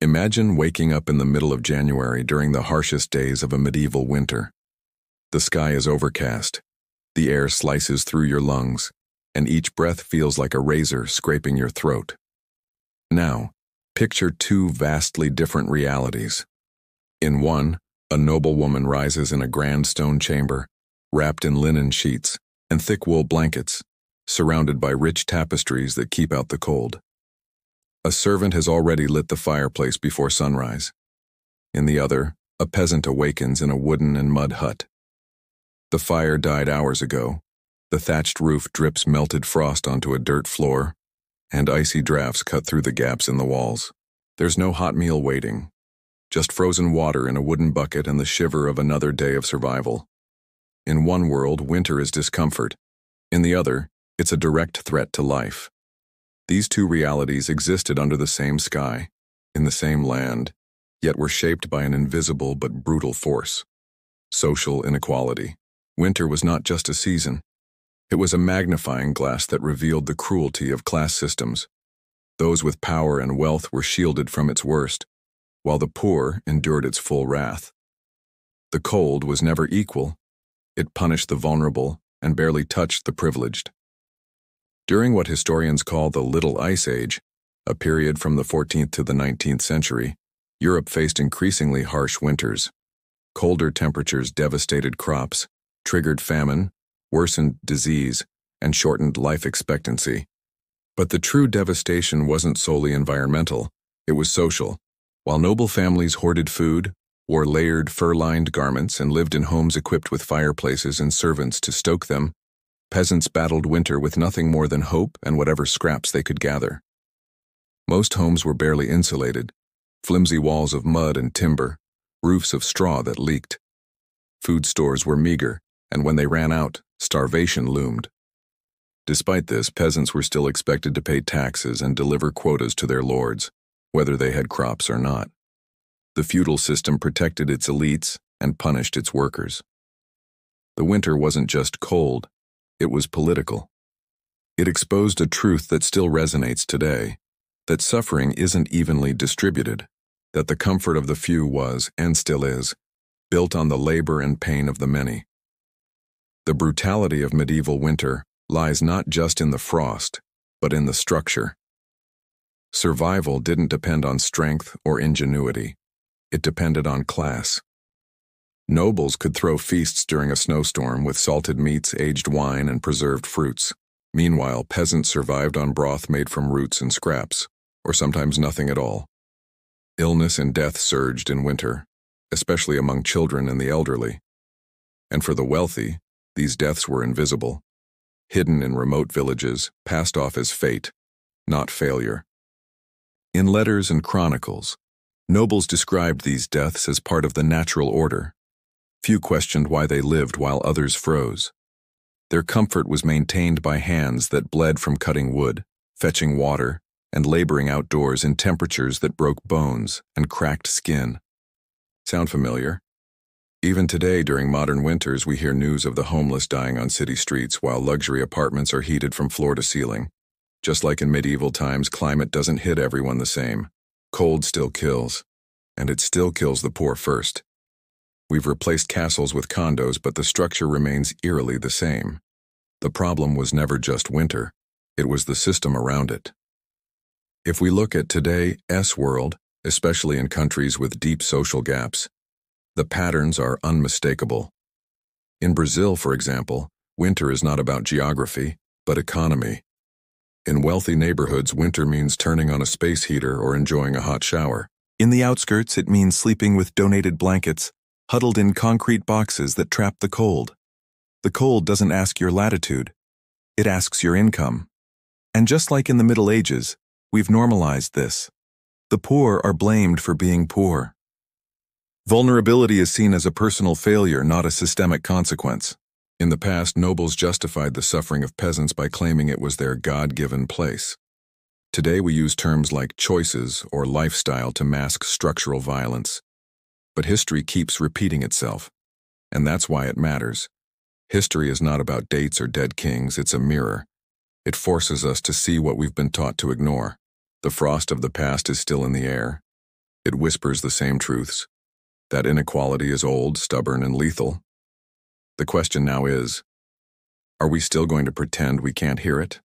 Imagine waking up in the middle of January during the harshest days of a medieval winter. The sky is overcast, the air slices through your lungs, and each breath feels like a razor scraping your throat. Now, picture two vastly different realities. In one, a noble woman rises in a grand stone chamber, wrapped in linen sheets and thick wool blankets, surrounded by rich tapestries that keep out the cold. A servant has already lit the fireplace before sunrise. In the other, a peasant awakens in a wooden and mud hut. The fire died hours ago. The thatched roof drips melted frost onto a dirt floor, and icy drafts cut through the gaps in the walls. There's no hot meal waiting, just frozen water in a wooden bucket and the shiver of another day of survival. In one world, winter is discomfort. In the other, it's a direct threat to life. These two realities existed under the same sky, in the same land, yet were shaped by an invisible but brutal force: social inequality. Winter was not just a season. It was a magnifying glass that revealed the cruelty of class systems. Those with power and wealth were shielded from its worst, while the poor endured its full wrath. The cold was never equal. It punished the vulnerable and barely touched the privileged. During what historians call the Little Ice Age, a period from the 14th to the 19th century, Europe faced increasingly harsh winters. Colder temperatures devastated crops, triggered famine, worsened disease, and shortened life expectancy. But the true devastation wasn't solely environmental, it was social. While noble families hoarded food, wore layered fur-lined garments, and lived in homes equipped with fireplaces and servants to stoke them, peasants battled winter with nothing more than hope and whatever scraps they could gather. Most homes were barely insulated, flimsy walls of mud and timber, roofs of straw that leaked. Food stores were meager, and when they ran out, starvation loomed. Despite this, peasants were still expected to pay taxes and deliver quotas to their lords, whether they had crops or not. The feudal system protected its elites and punished its workers. The winter wasn't just cold, it was political. It exposed a truth that still resonates today, that suffering isn't evenly distributed, that the comfort of the few was, and still is, built on the labor and pain of the many. The brutality of medieval winter lies not just in the frost, but in the structure. Survival didn't depend on strength or ingenuity. It depended on class. Nobles could throw feasts during a snowstorm with salted meats, aged wine, and preserved fruits. Meanwhile, peasants survived on broth made from roots and scraps, or sometimes nothing at all. Illness and death surged in winter, especially among children and the elderly. And for the wealthy, these deaths were invisible, hidden in remote villages, passed off as fate, not failure. In letters and chronicles, nobles described these deaths as part of the natural order. Few questioned why they lived while others froze. Their comfort was maintained by hands that bled from cutting wood, fetching water, and laboring outdoors in temperatures that broke bones and cracked skin. Sound familiar? Even today, during modern winters, we hear news of the homeless dying on city streets while luxury apartments are heated from floor to ceiling. Just like in medieval times, climate doesn't hit everyone the same. Cold still kills, and it still kills the poor first. We've replaced castles with condos, but the structure remains eerily the same. The problem was never just winter, it was the system around it. If we look at today's world, especially in countries with deep social gaps, the patterns are unmistakable. In Brazil, for example, winter is not about geography, but economy. In wealthy neighborhoods, winter means turning on a space heater or enjoying a hot shower. In the outskirts, it means sleeping with donated blankets, huddled in concrete boxes that trap the cold. The cold doesn't ask your latitude, it asks your income. And just like in the Middle Ages, we've normalized this. The poor are blamed for being poor. Vulnerability is seen as a personal failure, not a systemic consequence. In the past, nobles justified the suffering of peasants by claiming it was their God-given place. Today we use terms like choices or lifestyle to mask structural violence. But history keeps repeating itself, and that's why it matters. History is not about dates or dead kings, it's a mirror. It forces us to see what we've been taught to ignore. The frost of the past is still in the air. It whispers the same truths, that inequality is old, stubborn, and lethal. The question now is, are we still going to pretend we can't hear it?